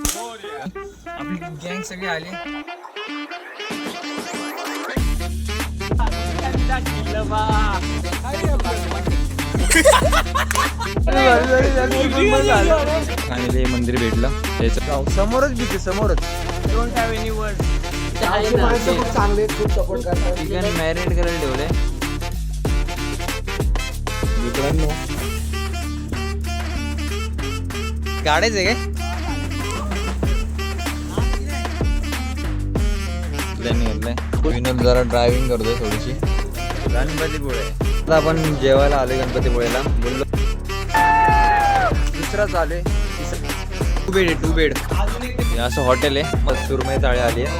आपली गँग सगळी आली. फायनली मंदिर भेटलं. समोरच बीच आहे, समोरच. चिकन मॅरिनेट करायला ठेवलंय मित्रांनो. गाड्याच आहे काय विनोद जरा ड्रायव्हिंग करतोय थोडीशी. गणपतीपुळे आता आपण जेवायला आलोय. गणपतीपुळेला बोललो दुसरा चालू आहे. 2 बेड आहे, 2 बेड असं हॉटेल आहे. मग सुरमई थाळी आली आहे.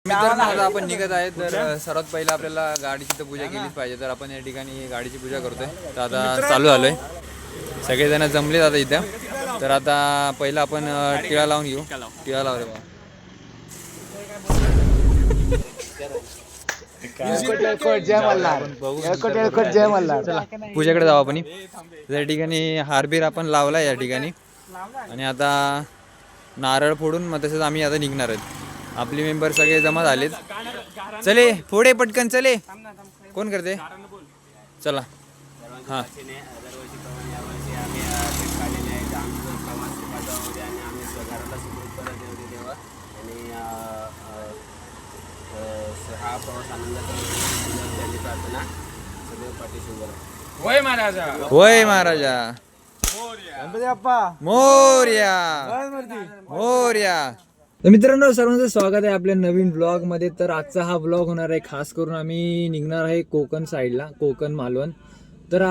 मित्रांनो आता आपण निघत आहे. तर सर्वात पहिला आपल्याला गाडीची तर पूजा केलीच पाहिजे. तर आपण या ठिकाणी गाडीची पूजा करतोय. तर आता चालू झालोय. सगळेजण जमलेत आता इथं. तर आता पहिला आपण टिळा लावून घेऊ. टिळा लाव रे बाबा. चला पूजेकडे जाऊ आपण. या ठिकाणी हारबीर आपण लावला या ठिकाणी. आणि आता नारळ फोडून मग तसंच आम्ही आता निघणार आहेत. आपले मेंबर सगळे जमा झालेत. चले फोडे पटकन चले. कोण करते चला. हां होय महाराजा, होय महाराजा. गणपती बाप्पा मोरया मोरया. तर मित्रांनो सर्वांचं स्वागत आहे आपल्या नवीन ब्लॉग मध्ये. तर आजचा हा ब्लॉग होणार आहे खास करून आम्ही निघणार आहे कोकण साईडला, कोकण मालवण. तर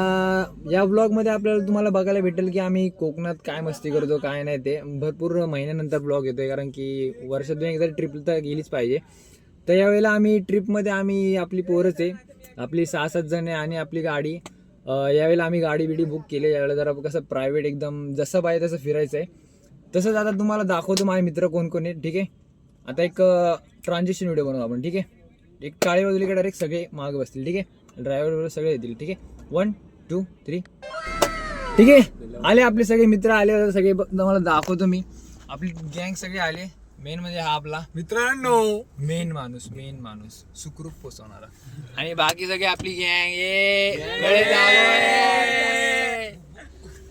या ब्लॉगमध्ये आपल्याला तुम्हाला बघायला भेटेल की आम्ही कोकणात काय मस्ती करतो काय नाही ते. भरपूर महिन्यानंतर ब्लॉग येतोय कारण की वर्षातून एकदा ट्रिप तर गेलीच पाहिजे. तर यावेळेला आम्ही ट्रिपमध्ये आम्ही आपली पोरच आहे, आपली 6-7 जण आहे आणि आपली गाडी. यावेळेला आम्ही गाडी बिडी बुक केली. यावेळेला जरा कसं प्रायव्हेट एकदम जसं पाहिजे तसं फिरायचं आहे. तसंच आता तुम्हाला दाखवतो माझे मित्र कोण कोण आहेत. ठीक आहे आता एक ट्रान्झॅक्शन व्हिडिओ बनवू आपण. ठीक आहे एक टाळी वाजवली डायरेक्ट सगळे मागे बसतील. ठीक आहे ड्रायव्हर वगैरे सगळे येतील. ठीक आहे 1 2 3 ठीक आहे. आले आपले सगळे मित्र आले सगळे. तुम्हाला दाखवतो मी आपली गँग सगळे आले. मेन म्हणजे हा आपला मित्रांनो मेन माणूस सुखरूप पोचवणारा. आणि बाकी सगळे आपली गँग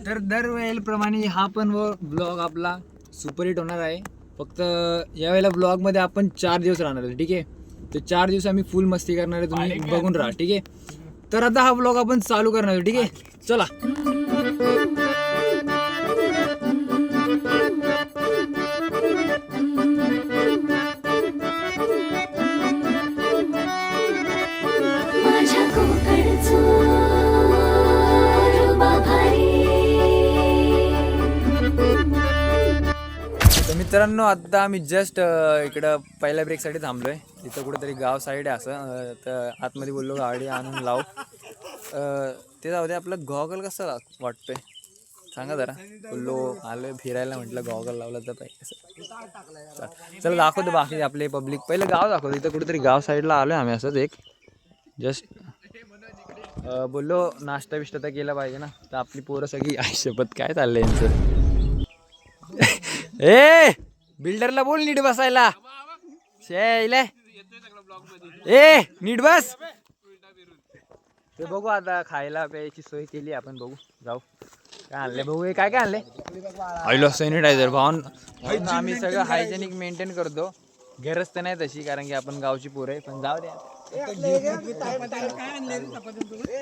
तर दरवेळेप्रमाणे हा पण ब्लॉग आपला सुपरहिट होणार आहे. फक्त यावेळेला ब्लॉग मध्ये आपण 4 दिवस राहणार आहे. ठीक आहे ते 4 दिवस आम्ही फुल मस्ती करणार आहे. तुम्ही बघून राहा. ठीक आहे तर आता हा ब्लॉग आपण चालू करणार आहे. ठीक आहे चला. मित्रांनो आता आम्ही जस्ट इकडं पहिल्या ब्रेकसाठी थांबलोय. इथं कुठेतरी गाव साईड आहे असं. तर आतमध्ये बोललो गाडी आणून लाव. ते जाऊ दे. आपलं गॉगल कसं वाटतोय सांगा जरा. बोललो आलोय फिरायला म्हटलं गॉगल लावलं तर पाहिजे. चला दाखवतो बाकी आपले पब्लिक. पहिलं गाव दाखवतो. इथं कुठेतरी गाव साईडला आलोय आम्ही असंच एक जस्ट. बोललो नाश्ता बिष्टा तर केला पाहिजे ना. तर आपली पोरं सगळी आयुष्यपत काय चाललंय यांचं. ए बिल्डरला बोल नीट बसायला. ए नीट बस. ते बघू आता खायला प्यायची सोय केली आपण. बघू जाऊ काय आणले बघू. हे काय काय आणले. ऑइल सॅनिटायझर भावन. आम्ही सगळं हायजेनिक मेंटेन करतो. गरज तर नाही तशी कारण की आपण गावची पोरं आहे. पण जाऊ द्या.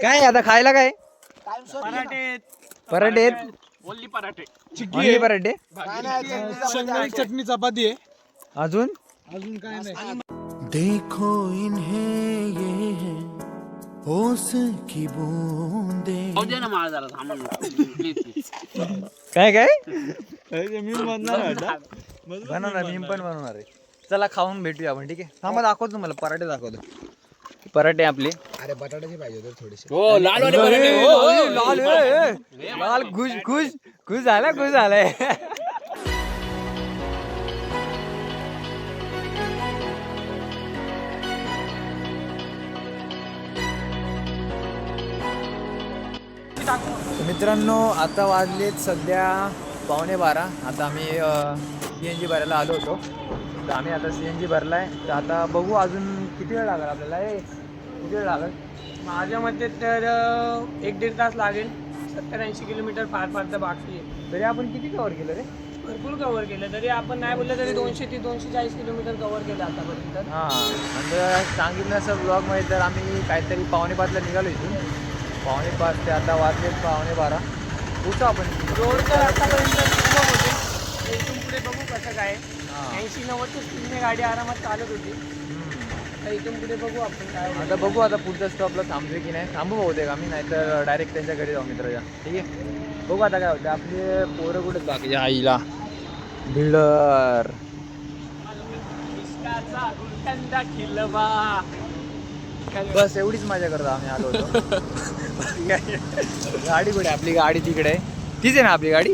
काय आता खायला काय पराठे ओन्ली पराठे, ओन्ली पराठे. चटणी चपाती आहे. अजून काय नाही. देखो इन्हें ये है होश की बूंदे. काय काय बनवणार मी पण बनवणार आहे. चला खाऊन भेटूया आपण. ठीक आहे थांबा दाखवतो तुम्हाला पराठे दाखवतो. पराठे आपले अरे बटाट्याची पाहिजे होते थोडीशी. हो लाल वाले पराठे. हो, हो. लाल खुश खुश खुश झालाय मित्रांनो आता वाजलेत सध्या 11:15. आता आम्ही CNG भरायला आलो होतो. तर आम्ही आता CNG भरलाय. तर आता बघू अजून किती वेळ लागेल आपल्याला. किती वेळ लागेल माझ्या मते तर 1-1.5 तास लागेल. 70-80 किलोमीटर फार फार तर बाकी आहे. तरी आपण किती कव्हर केलं रे. भरपूर कव्हर केलं. तरी आपण नाही बोललं तरी 240 किलोमीटर कव्हर केलं आतापर्यंत. हां म्हणजे सांगितलं असं ब्लॉगमध्ये तर आम्ही काहीतरी 11:45ला निघालो इथून. 11:45 ते आता वाजले 11:12. पोचू आपण. रोड तर आतापर्यंत सुलभ होते. इथून पुढे बघू कसं काय. 80-90 स्पीडने गाडी आरामात चालत होती. तर इथून पुढे बघू आपण काय होतं. आता बघू आता पुढच्या स्टॉपला थांबवे की नाही. थांबू बहुतेक आम्ही, नाही तर डायरेक्ट त्यांच्या घरी जाऊ मित्राच्या. ठीक आहे बघू आता काय होतं. आपले पोरं कुठे बाकीच्या आईला बिल्डर बस एवढीच मजा करतो आम्ही आलो होतो. गाडी कुठे आपली. गाडी तिकडे आहे. तीच आहे ना आपली गाडी.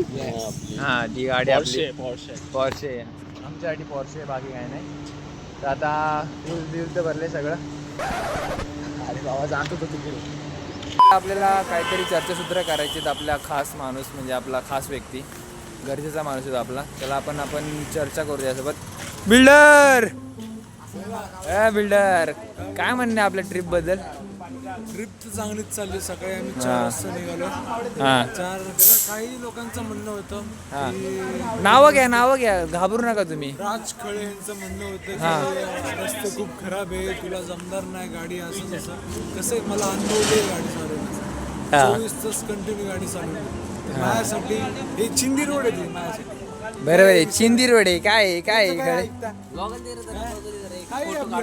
हां ती गाडी आपली पॉर्शे. आमच्यासाठी पॉर्शे बाकी काय नाही. तर आता बिल तर भरले सगळं. अरे बाबा जातो तो तिकडे. आपल्याला काहीतरी चर्चासूत्र करायचे आहेत. आपला खास माणूस म्हणजे आपला खास व्यक्ती गरजेचा माणूस आहे आपला. त्याला आपण चर्चा करू त्यासोबत. बिल्डर बिल्डर काय म्हणणे आपल्या ट्रिप बद्दल. ट्रिप तर चांगलीच चालली. सकाळी आम्ही 4 वाजता निघालो. हां 4 काही लोकांचं म्हणणं होतं हां नावं घ्या घाबरू नका तुम्ही. राज खळे यांचं म्हणणं होतं की रस्ते खूप खराब आहे, तुला जमणार नाही गाडी असं तसं. कसं आहे मला अनुभव आहे गाडी चालवण्याचा. 24 तास कंटिन्यू गाडी चालवली. माझ्यासाठी हे चिंदी रोड आहे. माझ्यासाठी बरोबर आहे. चिंदी रोड आहे. काय काय काय ऐकता? काय आपलं?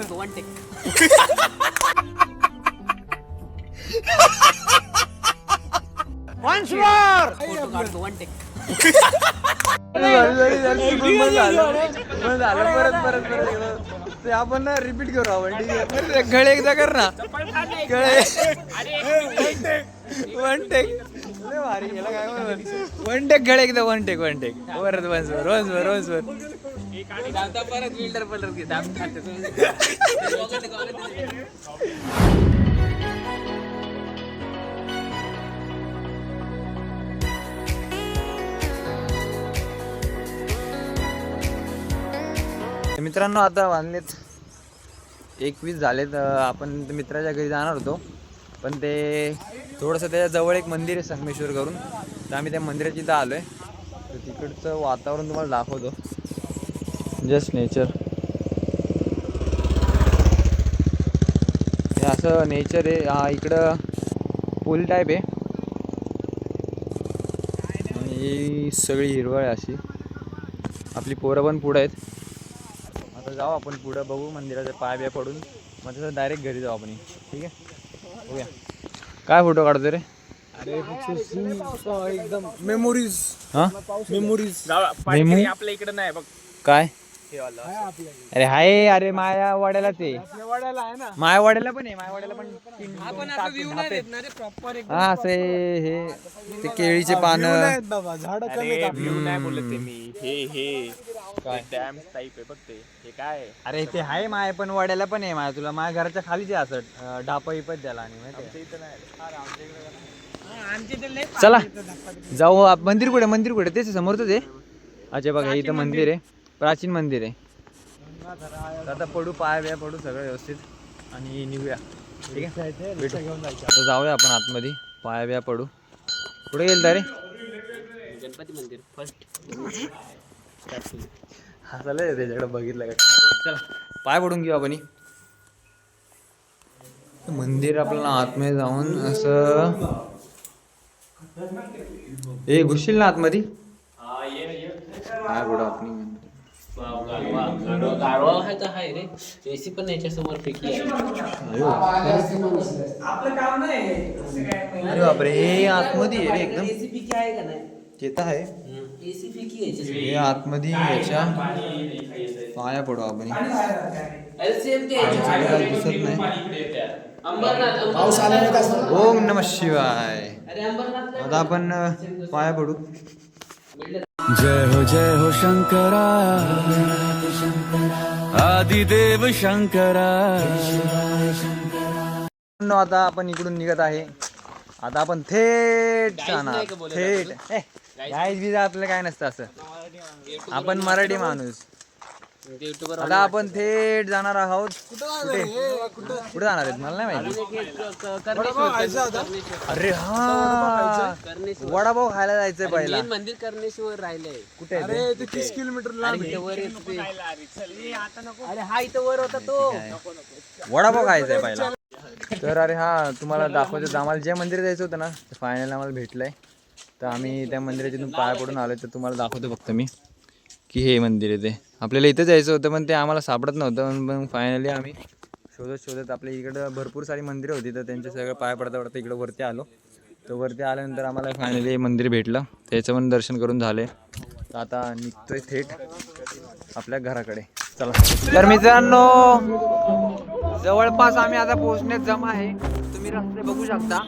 परत ते आपण ना रिपीट करू आपण. ठीक आहे गळे एकदा कर ना. गळे वन टेक भारी गेला काय वन टेक गळे एकदा वन टेक परत वन्स परत बिल्डर पलर मित्रांनो आता वाजलेत 21 झालेत. आपण मित्राच्या घरी जाणार होतो पण ते थोडंसं त्याच्याजवळ एक मंदिर आहे संगमेश्वर करून. तर आम्ही त्या मंदिराच्या इथं आलो आहे. तर तिकडचं वातावरण तुम्हाला दाखवतो. Just nature. हे असं नेचर आहे. हा इकडं पूल टाईप आहे आणि ही सगळी हिरवळ आहे अशी. आपली पोरं पण पुढं आहेत. आता जाऊ आपण पुढं बघू मंदिराच्या पाय पडून मग तसं डायरेक्ट घरी जाऊ आपण. ठीक आहे बघूया काय फोटो काढतो रे. अरे एकदम मेमोरीज. हां मेमोरीज आपल्या इकडे नाही बघ. काय अरे हाय. अरे मायावाड्याला ते मायावाड्याला पण आहे. मायावाड्याला पण प्रॉपर हा असे हे ते केळीचे पानं. बाबा झाड कमी नाही बोलत मी. हे काय डॅम टाईप आहे बघ ते. हे काय अरे ते हाय माय पण वाड्याला पण आहे. माया तुला माझ्या घराच्या खालीच आहे असं डापा इपत द्याला. आणि माहिती चला जाऊ. मंदिर कुठे तेच समोरच आहे. अच्छा बघा इथं मंदिर आहे. प्राचीन मंदिर आहे. आता पडू पाया पडू सगळं व्यवस्थित आणि निघूया. ठीक आहे घेऊन जायचं. आता जाऊया आपण आतमध्ये पाया पडू. कुठे गेल रे. गणपती मंदिर फर्स्ट. हा चालेल त्याच्याकडे बघितलं का. चला पाय पडून घेऊ आपण. मंदिर आपल्याला आतमध्ये जाऊन असं हे घुसशील ना आतमध्ये. काय पुढं आत गाढवा आहे रे. एसी पण याच्या समोर फेकली. अरे बापरे हे आतमध्ये आहे रे एकदम. ते तर आहे हे आतमध्ये ह्याच्या पाया पडू आपण दिसत नाही. ओम नमः शिवाय. आता आपण पाया पडू. जय हो शंकरा आदिदेव शंकरा. आता आपण इकडून निघत आहे. आता आपण थेट जाणार. थेट गाईज बीज आपलं काय नसतं असं. आपण मराठी माणूस. आता आपण थेट जाणार आहोत. कुठे कुठे जाणार आहेत मला नाही माहिती. अरे हा वडापाव खायला जायचंय पहिला. मंदिर कर्णेश्वर राहिलंय. कुठे आहे ते? अरे ते 30 किलोमीटर लांब आहे. अरे हा इथं वर होता तो. वडापाव खायचा आहे पहिला. तर अरे हा तुम्हाला दाखवायचं आम्हाला जे मंदिर जायचं होतं ना ते फायनल आम्हाला भेटलंय. तर आम्ही त्या मंदिरातून पाया पडून आलो. तर तुम्हाला दाखवतो फक्त मी की हे मंदिर आहे ते. आपल्याला इथं जायचं होतं पण ते आम्हाला सापडत नव्हतं. मग फायनली आम्ही शोधत आपल्या इकडं भरपूर सारी मंदिरं होती. तर त्यांचे सगळं पाया पडता इकडं वरती आलो. तर वरती आल्यानंतर आम्हाला फायनली हे मंदिर भेटलं. त्याचं पण दर्शन करून झाले. तर आता निघतोय थेट आपल्या घराकडे. चला तर मित्रांनो जवळपास आम्ही आता पोहोचण्यात जमा आहे. तुम्ही रस्ते बघू शकता.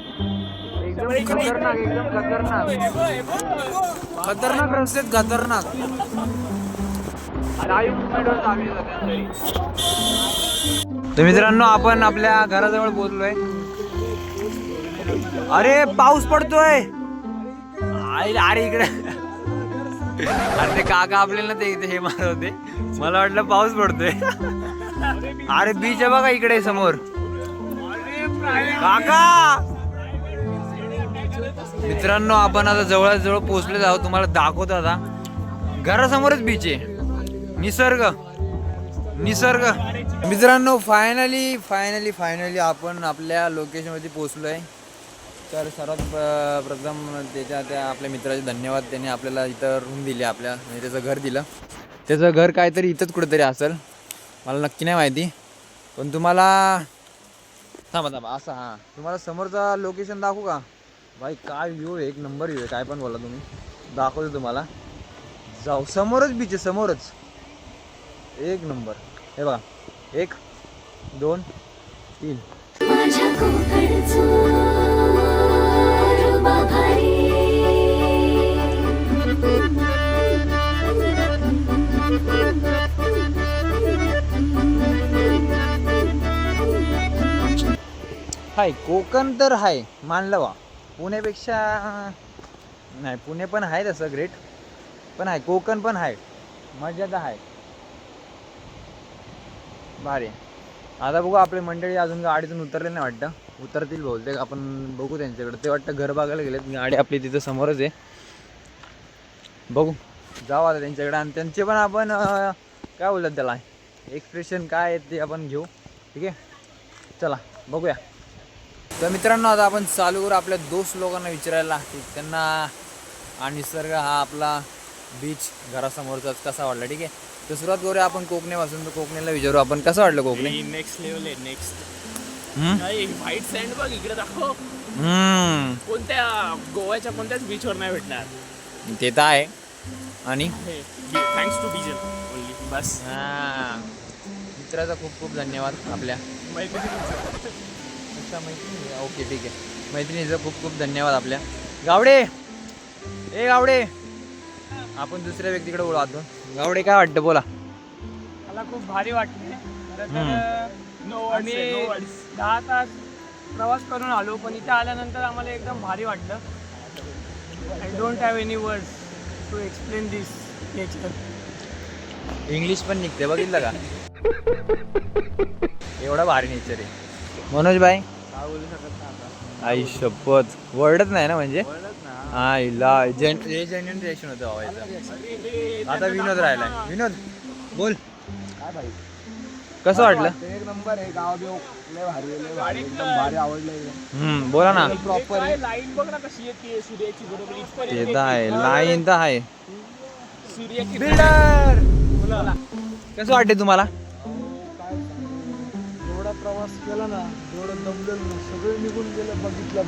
एकदम खतरनाक रस्ते खतरनाक. तर मित्रांनो आपण आपल्या घराजवळ पोहोचलोय. अरे पाऊस पडतोय. अरे इकडे अरे ते काका आपल्याला ते इथे हे मारत होते. मला वाटलं पाऊस पडतोय. अरे बीच आहे बघा इकडे समोर. काका मित्रांनो आपण आता जवळ पोहोचले आहोत. तुम्हाला दाखवतो आता घरासमोरच बीच आहे. निसर्ग मित्रांनो फायनली आपण आपल्या लोकेशनवरती पोहोचलोय. तर सर्वात प्रथम त्या आपल्या मित्राचे धन्यवाद. त्याने आपल्याला इथं रूम दिली आपल्या म्हणजे त्याचं घर दिलं. त्याचं घर काहीतरी इथंच कुठेतरी असेल मला नक्की नाही माहिती. पण तुम्हाला थांबा असं हां तुम्हाला समोरचा लोकेशन दाखवू का भाई. काय व्ह्यू आहे एक नंबर व्ह्यू आहे. काय पण बोला तुम्ही दाखवतो तुम्हाला. जाऊ समोरच बीच आहे समोरच एक नंबर. हे बघा 1 2 3. हाय कोकण तर आहे मानलं वा. पुण्यापेक्षा नाही पुणे पण आहे तसं ग्रेट पण आहे. कोकण पण आहे. मजा तर आहे भारी. आता बघू आपली मंडळी अजून गाडीतून उतरले नाही वाटतं. उतरतील बोलते आपण बघू त्यांच्याकडे. ते वाटतं घर बघायला गेलेत. गाडी आपली तिथं समोरच आहे. बघू जाऊ आता त्यांच्याकडे. आणि त्यांचे पण आपण काय बोलतात त्याला एक्सप्रेशन काय आहेत ते आपण घेऊ. ठीक आहे चला बघूया. तर मित्रांनो आता आपण चालू करू आपल्या दोस्त लोकांना विचारायला की त्यांना हा निसर्ग हा आपला बीच घरासमोरचाच कसा वाटला. ठीक आहे तर सुरुवात करूया आपण कोकणीपासून. तर कोकणीला विचारू आपण कसं वाटलं कोकणी. नेक्स्ट लेवल आहे. नेक्स्ट व्हाईट सँड बघ इकडे दाखव. कोणत्या गोव्याच्या कोणत्याच बीचवर नाही भेटणार. ते तर आहे. आणि थँक्स टू डीजल ओनली बस. हां मित्राचा खूप खूप धन्यवाद. आपल्या ओके ठीक आहे मैत्रिणीचं खूप खूप धन्यवाद. आपल्या गावडे आपण दुसऱ्या व्यक्तीकडे बोलतो. गावडे काय वाटतं बोला. मला खूप भारी वाटले. आम्ही 10 तास प्रवास करून आलो पण इथे आल्यानंतर आम्हाला एकदम भारी वाटलं. I don't have any words to explain this nature. English पण निघते बघितलं का. एवढा भारी नेचर आहे. मनोज भाई काय बोलू शकत नाही आता. आई शपथ वर्डच नाही ना म्हणजे. आईला जेन्युइन रिएक्शन होतं व्हायचं. आता विनोद राहिलाय. विनोद बोल काय भाई कसं वाटलं. एक नंबर आहे. गाव बिव लय भारी एकदम भारी आवडलं एकदम. बोला ना. प्रॉपर आहे. लाईन बघ ना कशी येते सूर्याची बरोबर इथपर्यंत ते तर आहे लाईन तर आहे. सूर्याची बिल्डर कसं वाटते तुम्हाला. एवढा प्रवास केला ना एवढं दमलेलं ना सगळं निघून गेलं. बघितलं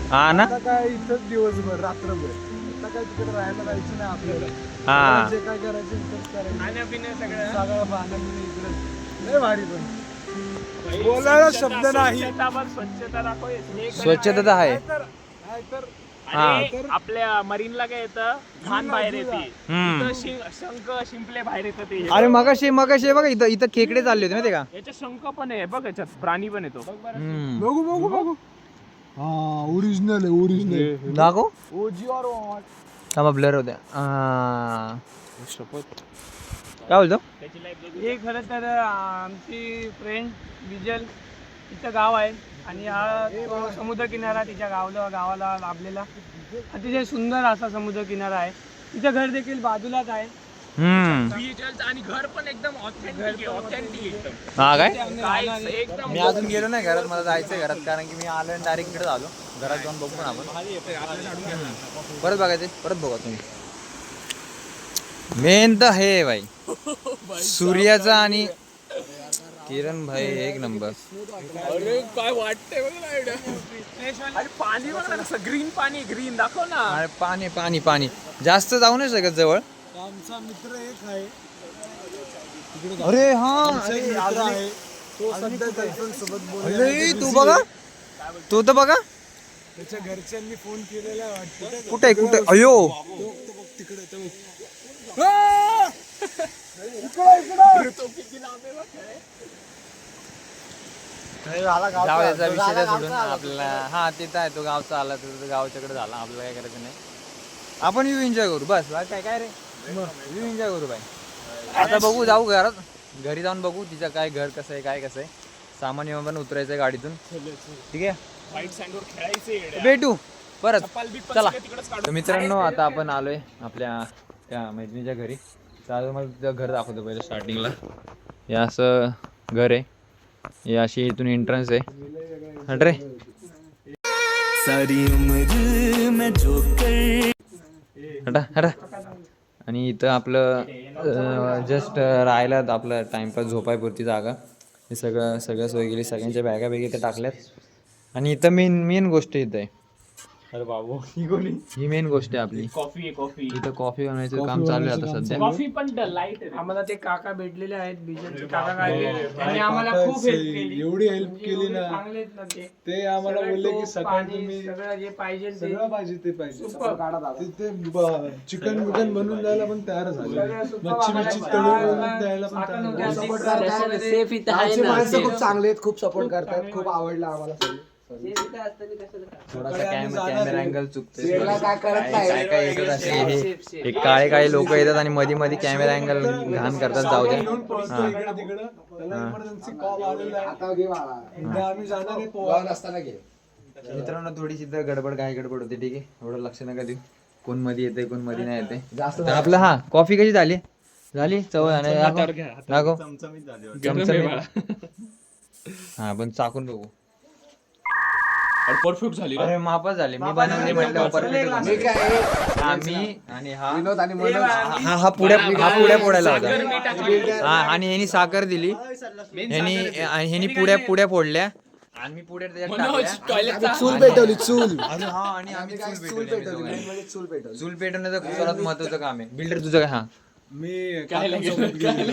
हा ना आता काय इथंच दिवसभर रात्रभर आता काय तिकडे राहायला जायचं नाही आपल्याला. हा जे काय करायचं इथंच करायचं. खाण्यापिणं सगळं सगळं पाण्यामध्ये इकडे लय भारी. पण बोलायला शब्द नाही. स्वच्छता दाखव हे स्वच्छता तर आहे. तर आणि आपल्या मरीनला काय येतं घाण बाहेर येते हम्म. इथं शंख शिंपले बाहेर येतं ते अरे मगाशी बघा इथं इथं खेकडे चालले होते माहिती का. याच्यात शंख पण आहे बघ याच्यात प्राणी पण येतो हम्म. बघू हा ओरिजिनल आहे ओरिजिनल. दाखव ओजी और थांबा ब्लर होत्या. काय बोलतो. हे खरं तर आमची फ्रेंड विजल तिचं गाव आहे आणि हा तो समुद्र किनारा तिच्या गावाला लाभलेला अतिशय सुंदर असा समुद्र किनारा आहे. तिचं घर देखील बाजूलाच आहे. हम्म. आणि घर पण एकदम ऑथेंटिक हा काय एकदम मी अजून गेलो नाही घरात. मला जायचंय घरात कारण की मी आलो आणि डायरेक्ट इकडे आलो. घरात जाऊन बघू ना आपण. परत बघायचं परत बघा तुम्ही. मेन तर हे भाई सूर्याचा आणि किरण भाई एक नंबर. अरे काय वाटतंय बघ ना पाणी बघ ना कसं ग्रीन पाणी ग्रीन दाखव ना. अरे पाणी पाणी पाणी जास्त जाऊ नाही शकत जवळ. आमचा मित्र एक आहे अरे हा मित्र आहे तो सध्या गर्लफ्रेंड सोबत अरे तू बघा तू तर बघा त्याच्या घरच्यांनी फोन केलेला वाटतं. कुठे अयो तिकडे गावाचा विषय सोडून आपल्याला हा तिथं आहे तो गावचा आला तर गावाच्याकडे झाला. आपल्याला काय करायचं नाही. आपण व्ह्यू एन्जॉय करू बस. काय काय रे व्ह्यू एन्जॉय करू बाई. आता बघू जाऊ घरात. घरी जाऊन बघू तिचं काय घर कसं आहे काय कसं आहे. सामान विमान उतरायचं आहे गाडीतून. ठीक आहे व्हाईट सँडवर खेळायचे भेटू परत. चला तिकडेच तर मित्रांनो आता आपण आलोय आपल्या त्या मैत्रिणीच्या घरी. तर मला तिचं घर दाखवतो पहिलं स्टार्टिंगला. हे असं घर आहे. हे अशी इथून एंट्रन्स आहे. हट रे सारी उम्र में जो कर हटा हटा. आणि इथं आपलं जस्ट राहायला आपलं टाइमपास झोपायपुरती जागा. हे सगळं सोय केली. सगळ्यांच्या बॅगा बॅग इथं टाकल्यात. आणि इथं मेन गोष्ट इथं आहे. अरे बाबू ही मेन गोष्ट आहे आपली. कॉफी इथं कॉफी बनवायचं काम चालू आहे आता सध्या. कॉफी पण लाईट आहे. आम्हाला ते काका भेटलेले आहेत बीजलचे काका काय त्यांनी आम्हाला खूप हेल्प केली. एवढी हेल्प केली ना. चांगले आहेत ना ते. ते आम्हाला बोलले की सकाळी पाणी, तुम्ही सगळं जे पाहिजे ते सगळं पाहिजे ते पाहिजे. सुपर. तिथे चिकन बिकन बनवून द्यायला पण तयार झाले. सगळं सुपर मच्छी आम्हाला बिच्छी तळून बनवून द्यायला पण आता तयार नव्हते. झाले. सेफ इथं आहे आमचे ना माणसं खूप चांगले आहेत, खूप सपोर्ट करतात, खूप आवडलं आम्हाला सगळं. थोडासा कॅमेरा अँगल चुकतोय. शेरला काय करत नाही. काय येतात असे हे काळे लोक येतात आणि मध्ये मध्ये कॅमेरा अँगल घाण करतात. जाऊ द्या. इकडे तिकडं त्याला इमर्जन्सी कॉल आलेला आहे. आता घे मला. उद्या आम्ही जाणार आहे पोहा. गोवा नसताना घे. मित्रांनो थोडीशी तर गडबड होते. ठीक आहे एवढं लक्ष नका देऊ. कोण मध्ये येते कोण मध्ये नाही येते. जास्त तर आपलं हा कॉफी कशी झाली चव दाखव चमचमीत. हा पण चाकून बघू. परफेक्ट झाली अरे मापच झाले. मी बनवली म्हटलं परफेक्ट. हे काय आम्ही आणि हा विनोद आणि मनोज हा पुड्या फोडायला होता. हा आणि ह्यानी साखर दिली. ह्यानी पुड्या फोडल्या आणि मी पुढे चूल पेटवली चूल. आणि आम्ही चूल पेटवली म्हणजे चूल पेटवली. चूल पेटवण्याचं सर्वात महत्वाचं काम आहे. बिल्डर तुझं काय. हा मी काकांसोबत गेलो.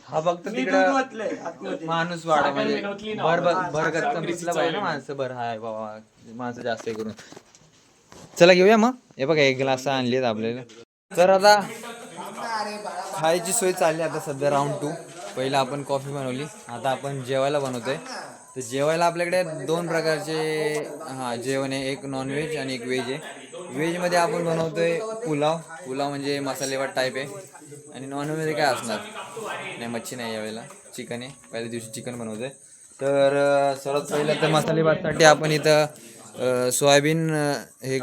हा फक्त तिकडं माणूस वाढा म्हणजे भरगत मिसला पाहिजे ना माणसं. बरं हाय बाबा माणसं जास्त हे करून. चला घेऊया मग. हे बघा एक ग्लास आणलीत आपल्याला. तर आता खायची सोय चालली आता सध्या राऊंड 2. पहिलं आपण कॉफी बनवली. आता आपण जेवायला बनवतोय. तर जेवायला आपल्याकडे 2 प्रकारचे जेवण आहे. एक नॉनव्हेज आणि एक व्हेज आहे. व्हेजमध्ये आपण बनवतोय पुलाव म्हणजे मसालेभात टाईप आहे. आणि नॉनव्हेजमध्ये काय असणार नाही. मच्छी नाही यावेळेला चिकन आहे. पहिल्या दिवशी चिकन बनवतोय. तर सर्वात पहिलं तर मसाले भातसाठी आपण इथं सोयाबीन हे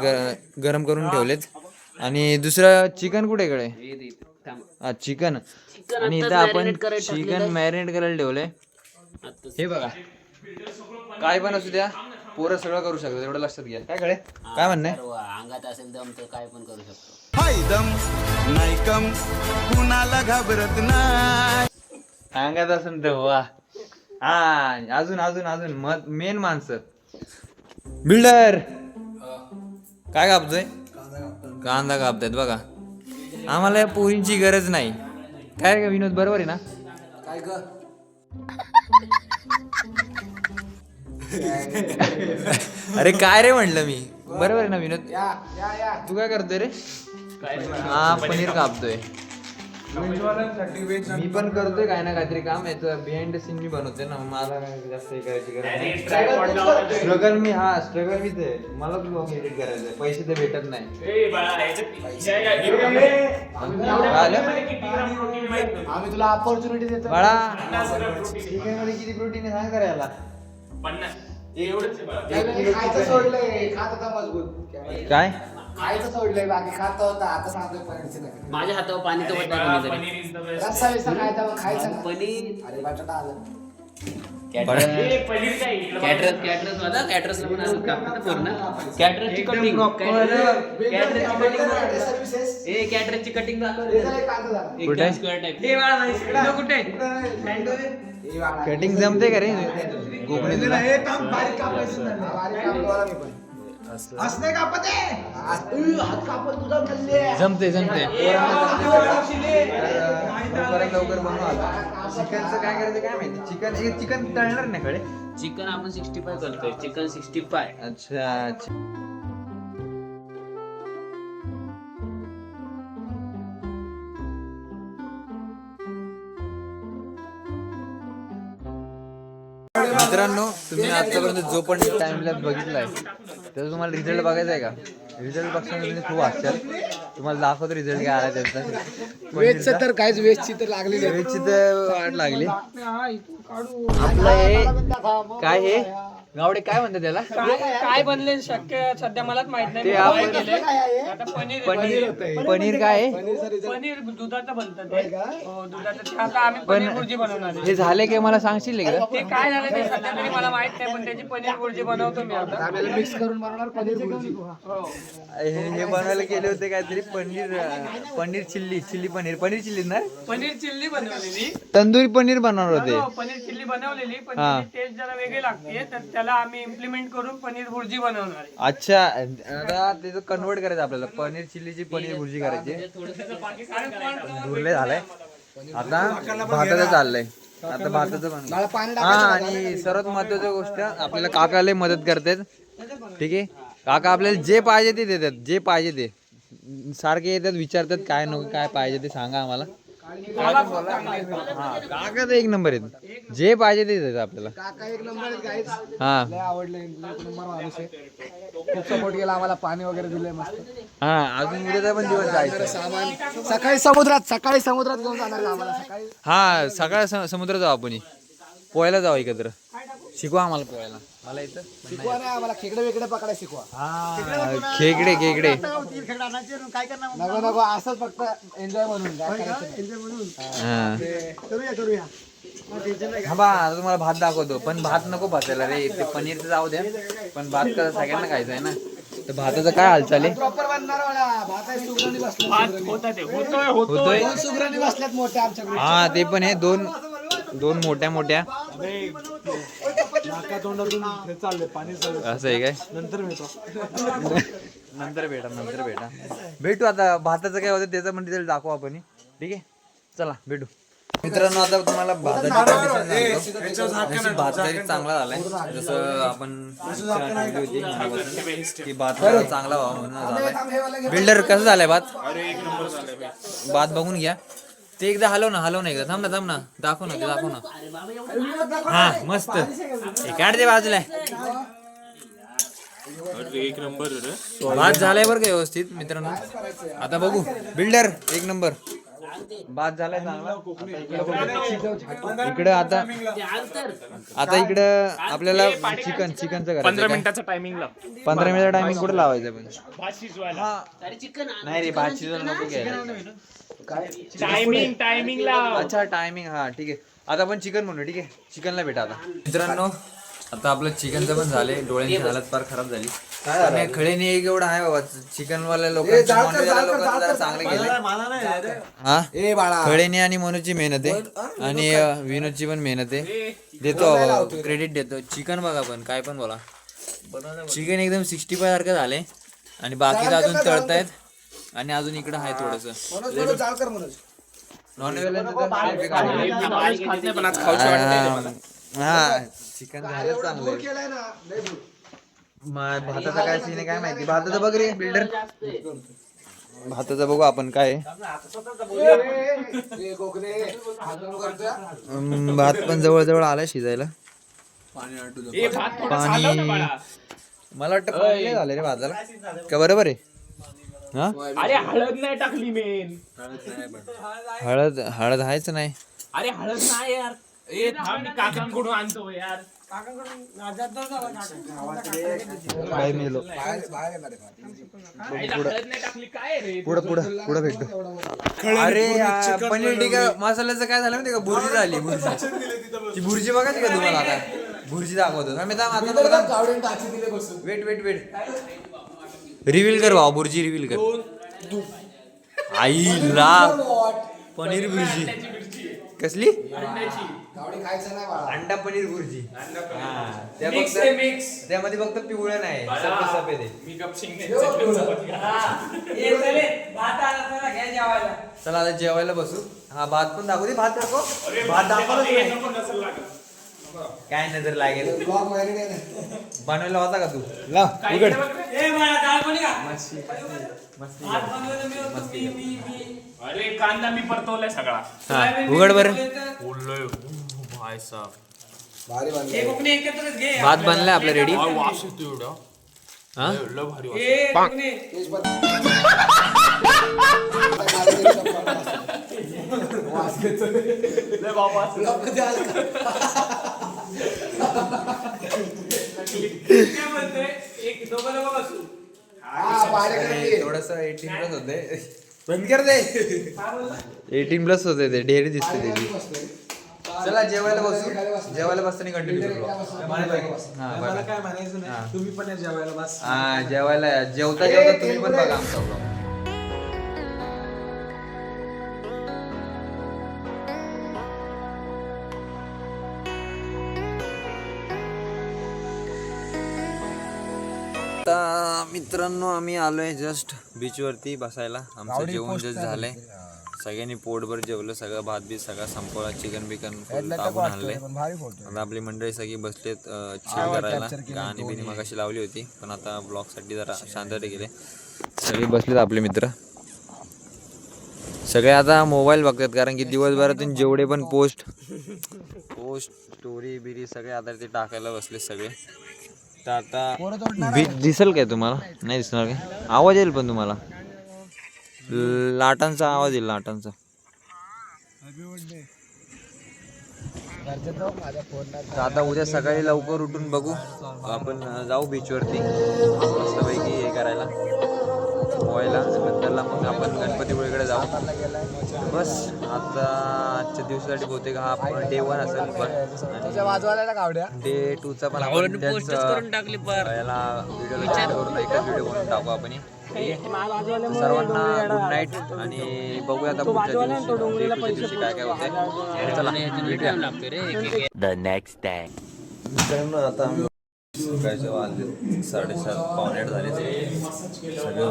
गरम करून ठेवलेत. आणि दुसरं चिकन कुठे इकडे. हा चिकन. आणि इथं आपण चिकन मॅरिनेट करायला ठेवलंय. हे बघा काय पण असू द्या पोरं सगळं करू शकतात एवढं लक्षात घ्या. काय कळे काय म्हणणं आहे. अंगात असेल दम तर काय पण करू शकतो. दम नाही कम कुणाला घाबरत नाही. अंगात असेल तर वा. हा अजून मेन माणसं. बिल्डर काय कापतोय. कांदा कापतायत बघा. आम्हाला या पोरींची गरज नाही. काय का विनोद, बरोबर आहे ना? काय ग अरे काय रे म्हटलं मी, बरोबर आहे ना विनोद? या या या तू काय करतोय रे? हा पनीर कापतोय. मी पण करतोय काय ना काहीतरी काम. याचं बिहाइंड द सीन मी बनवतोय ना, मला काय जास्त हे करायची गरज नाही. स्ट्रगल मी मीच आहे. मला ब्लॉग एडिट करायचंय, पैसे ते भेटत नाही. आम्ही तुला ऑपॉर्च्युनिटी देतो बाळा चिकन मध्ये किती प्रोटीन आहे सांग करायला. खायचं सोडलंय, खात होता मजबूत. काय खायचं सोडलंय, बाकी खात होता. आता सांगतोय पनीरचं नका. माझ्या हातावर पाणी तर वाटतं कोणीतरी. रस्सा बिस्सा खायचा मग खायचं ना. पनीर अरे बटाटा आलं. कॅटरस होता, कॅटरसला पण असं कापतात पूर्ण. कॅटरसची कटिंग सर्व्हिसेस कॅटरसची कटिंग कुठे स्क्वेअर टाईप. कुठे कटिंग जमते का रे कोकणी तुला? बारीक कापवायला मी पण. असं कापत हात कापत तुझा मल्ले. जमते लवकर बनवा. चिकनचं काय करायचं काय माहिती. चिकन तळणार नाही कडे. चिकन आपण 65 करतोय. चिकन 65. अच्छा. मित्रांनो, तुम्ही आतापर्यंत जो पण टाइमला बघितलाय त्याचा तुम्हाला रिझल्ट बघायचा आहे का? रिझल्ट बघताना तुम्ही खूप आश्चर्य. तुम्हाला दाखवतो रिझल्ट काय आला त्याचा. वेजचं तर काहीच वेजची तर लागली नाही. वेजची तर वाट लागली. आपलं हे काय हे गावडे काय म्हणतात त्याला? काय बनले शक्य सध्या मलाच माहित नाही. ते मी आपण- try केलंय. आता पनीर काय आहे? पनीर दुधाचं बनतं ते. हो, दुधाचं. ते आता आम्ही पनीर भुर्जी बनवणार आहे. हे झाले की मला सांगशील एकदा? ते काय झालं ते सध्या तरी मला माहित नाही, पण त्याची पनीर भुर्जी बनवतो मी आता. आपल्याला मिक्स करून बनवणार पनीर भुर्जी. हो. हे बनवायला गेले होते काहीतरी पनीर चिल्ली पनीर चिल्ली ना, पनीर चिल्ली बनवलेली. तंदुरी पनीर बनवणार होते. हो, पनीर चिल्ली बनवलेली, पण हा. त्याची टेस्ट जरा वेगळी लागते, तर त्याला आम्ही इम्प्लिमेंट करून पनीर भुर्जी बनवणार आहे. अच्छा, आता त्याचं कन्वर्ट करायचं आपल्याला. पनीर चिल्लीची पनीर भुर्जी करायची. धुरले झालंय. आता भाताचं चाललंय. आता भाताचं मला पाणी हा. आणि सर्वात महत्वाची गोष्ट, आपल्याला काकाला मदत करतात. ठीक आहे, काका आपल्याला जे पाहिजे ते देतात. जे पाहिजे ते सारखे येतात, विचारतात काय नको काय पाहिजे ते सांगा आम्हाला. हा, काका तर एक नंबर आहेत. जे पाहिजे ते देतात आपल्याला. काका एक नंबर गाईच. हा लय आवडलं. एक नंबर माणूस आहे. खूप सपोर्ट केला आम्हाला, पाणी वगैरे दिलंय मस्त. हा. अजून उद्याचा पण दिवस जायचं. सामान सकाळी समुद्रात घेऊन जाणार आहे आम्हाला. सकाळी हा, सकाळ समुद्र जाऊ आपण. पोहायला जाऊ एकत्र. शिकवा आम्हाला पोहायला. मला इथं शिकवा नाही आम्हाला, खेकडे वेकडे पकडायला शिकवा. खेकडे नको असंच फक्त एन्जॉय म्हणून. काय करायचं एन्जॉय म्हणून. हा. करूया. हा बा, आता तुम्हाला भात दाखवतो, पण भात नको भातायला रे. ते पनीरचं जाऊ द्या, पण भात कसं सगळ्यांना खायचं आहे ना. तर भाताचं काय हालचाल आहे? प्रॉपर बनणार वाला भात आहे. सुगरणी बसले. होतोय. दोन सुगरणी बसल्यात मोठ्या आमच्याकडे. हा, ते पण आहे. दोन मोठ्या नाका तोंडातून हे चाललंय, पाणी चाललंय. असं आहे काय? नंतर मिळतो. नंतर भेटा. भेटू. आता भाताचं काय होतं त्याचं पण डिटेल दाखवू आपण. ठीक आहे, चला भेटू. मित्रांनो, आता तुम्हाला भाताची भात जरी चांगला झालाय, जसं आपण ठेवली होती की भात चांगला व्हावा म्हणून झालाय. बिल्डर कसं झालाय भात? भात बघून घ्या. ते एकदा हलव ना एकदा. थांब ना दाखव ना. हा, मस्त. काढ दे बाजूला. एक नंबर भात झालाय बरं का व्यवस्थित मित्रांनो. आता बघू. बिल्डर एक नंबर भात झालाय चांगला. इकडं आता इकडं आपल्याला चिकनचं करायचं. 15 मिनिटाचा टायमिंग कुठे लावायचं पण? नाही रे, भात शिजवायला नको घ्यायला. टायमिंग अच्छा, टायमिंग. हा, ठीक आहे. आता आपण चिकन म्हणू. ठीक आहे, चिकनला भेटा आता. मित्रांनो, आता आपलं चिकनचं पण झालंय. डोळ्यांची हालत फार खराब झाली. कारण खळेने एक एवढं आहे बाबा. चिकनवाल्या लोकांचं चांगलं केलं. हा, खळेने आणि मनूची मेहनत आहे, आणि विनोदची पण मेहनत आहे. देतो क्रेडिट देतो. चिकन बघा, पण काय पण बोला, चिकन एकदम 65 सारखं झालंय. आणि बाकीचं अजून तळतायत. आणि अजून इकडं आहे थोडस मनोज जाळ कर मनोज. हा चिकन झालं चांगलं दूर केलाय ना लय दूर. भाताचा काय सीन आहे काय माहिती. भाताचं बघ रे बिल्डर, भाताचं बघू आपण काय आहे. ए, कोकणे हात नको करतोय. भात पण जवळ जवळ आलाय शिजायला. पाणी आटू दे. पाणी मला वाटतं पाणी लय झालं रे भाताला का बरोबर आहे. हा अरे हळद नाही टाकली मेन. हळद हळद आहेच नाही. अरे हळद नाही यार. ए थांब मी काकांकडून आणतो यार. काय मेलो बाहेर येणार आहे भात. हळद नाही टाकली काय रे. पुढं पुढं पुढं भेटतो. अरे पनीर टिक्का मसाल्याचं काय झालं माहिती का, भुर्जी झाली. भुर्जी ती भुर्जी बघायची का तुम्हाला आता. भुर्जी दाखवतो गावडीने टाची दिले बसून. वेट वेट वेट रिव्हील कर भाऊ. भुर्जी रिव्हील कर. आईला पनीर भुर्जी कसली. गावडी खायचं नाही बाळा. अंडा पनीर भुर्जी. त्या मिक्स फक्त- आहे मिक्स. त्यामध्ये फक्त पिवळं नाही सफेद सफेद आहे. मी गपशिंग चला आता जेवायला बसू. हा भात पण दाखवू दे. भात दाखव. भात दाखवलंच नाही. काय नजर लागेल. ब्लॉग माहिती नाही ना. बनवायला होता का तू. लाव उघड. अरे कांदा मी परतवलाय सगळा. हा उघड बरं. भाई साहब भारी बांधले. भात बनलाय आपला रेडी. वास येतो एवढा. हा लय भारी वास. लय बाबा काय म्हणते एक दोघं बसू. थोडस 18 प्लस होते. बंद कर दे. 18 प्लस होते ते. ढेरी दिसते त्याची. चला जेवायला बसू. जेवायला बसताना कंटिन्यू करू. मला काय म्हणायचं नाही, तुम्ही पण या जेवायला बस. हा जेवायला जेवता जेवता तुम्ही पण बघा आमचा vlog. आता मित्रांनो आम्ही आलोय जस्ट बीच वरती बसायला. आमचं जेवण जस्ट झालंय. सगळ्यांनी पोटभर जेवलं. सगळं भात बीत सगळं संपवला. चिकन बिकन फुल टाकून आणलंय. आता आपली मंडळी सगळी बसलेत चिल करायला. गाणी बिनी मगाशी लावली होती पण आता ब्लॉग साठी जरा शांतते गेले. सगळे बसलेत आपले मित्र. सगळे आता मोबाईल बघतात कारण की दिवसभरातून जेवढे पण पोस्ट स्टोरी बिरी सगळे आता ते टाकायला बसले सगळे. तर आता बीच दिसेल काय तुम्हाला. नाही दिसणार काय. आवाज येईल पण तुम्हाला लाटांचा आवाज येईल. लाटांचा. तर आता उद्या सकाळी लवकर उठून बघू आपण जाऊ बीचवरती मस्तपैकी हे करायला पोहायला. नंतरला मग आपण गणपतीपुळेकडे जाऊ. बस आता आजच्या दिवसासाठी बहुतेक हा डे 1 असेल. पण डे 2चा पण आपण याला व्हिडिओला ऍड करून एकच व्हिडिओ बनवून टाकू आपण. सर्वांना गुड नाईट आणि बघूया आता पुढच्या दिवशी काय काय होते. चला भेटूया. मित्रांनो आता आम्ही सकाळच्या वाजले 7:30 पावणे 8 झाले. ते सगळे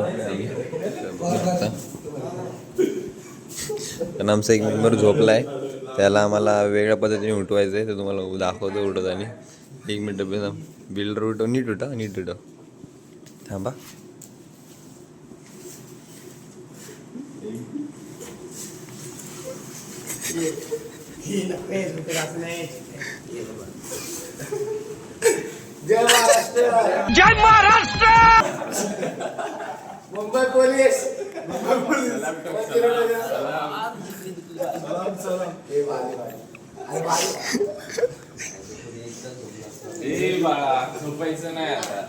कारण आमचा एक मेंबर झोपलाय. त्याला आम्हाला वेगळ्या पद्धतीने उठवायचं आहे. ते तुम्हाला दाखवतो उठत. आणि 1 मिनिट बिल्डर उठव. नीट उठा नीट उठव. थांबा. जय महाराष्ट्र. मुंबई पोलीस. झोपायचं नाही आता.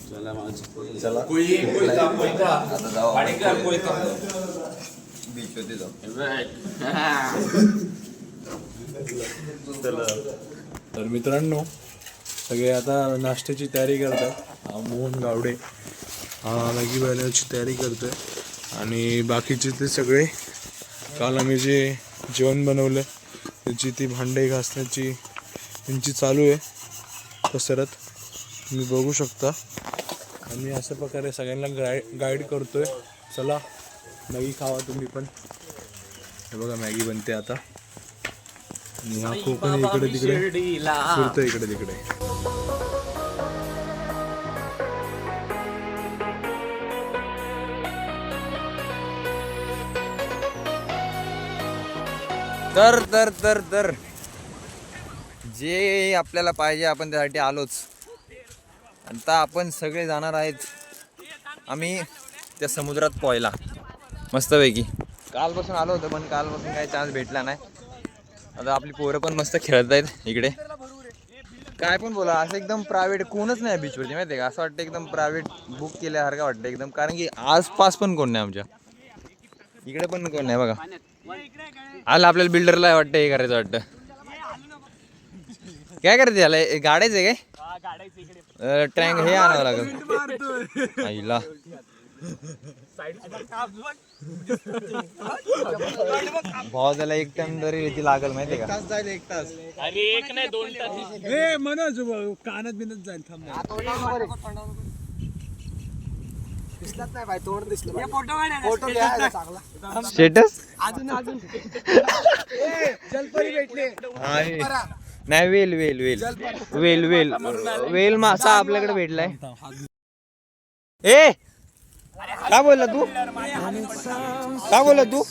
चला आता जाऊ बीच वरती जाऊ. तर मित्रांनो सगळे आता नाश्त्याची तयारी करतात. हा मोहन गावडे हा मॅगी बनवण्याची तयारी करतोय. आणि बाकीचे ते सगळे काल आम्ही जे जेवण बनवलं त्याची ती भांडे घासण्याची त्यांची चालू आहे कसरत. तुम्ही बघू शकता. आम्ही अशा प्रकारे सगळ्यांना गाईड करतोय. चला मॅगी खावा तुम्ही पण. हे बघा मॅगी बनते आता. आणि हा कोकण इकडे तिकडे फिरतो इकडे तिकडे. तर जे आपल्याला पाहिजे आपण त्यासाठी आलोच. आता आपण सगळे जाणार आहेत आम्ही त्या समुद्रात पोहायला मस्तपैकी. कालपासून आलो होतो पण कालपासून काही चान्स भेटला नाही. आता आपली पोरं पण मस्त खेळत आहेत इकडे. काय पण बोला असं एकदम प्रायव्हेट कोणच नाही बीचवरती माहिती आहे का. असं वाटतं एकदम प्रायव्हेट बुक केल्यासारखं वाटतं एकदम. कारण की आसपास पण कोण नाही आमच्या इकडे पण कोण नाही बघा. आला आपल्याला बिल्डरला वाटतं हे करायचं वाटतं. काय करते याला गाड्याच आहे काय टँक हे आणावं लागेल आईला. भाव त्याला एक टाइम तरी लागल माहितीये का. जाईल 1 तास. अरे 1 नाही 2 तास. हे मनोज कानात बिनत जाईल. थांब स्टेटस भेटले. नाही वेल वेल वेल वेल वेल वेल मासा आपल्याकडे भेटलाय. ए काय बोलला तू काय बोलला तू.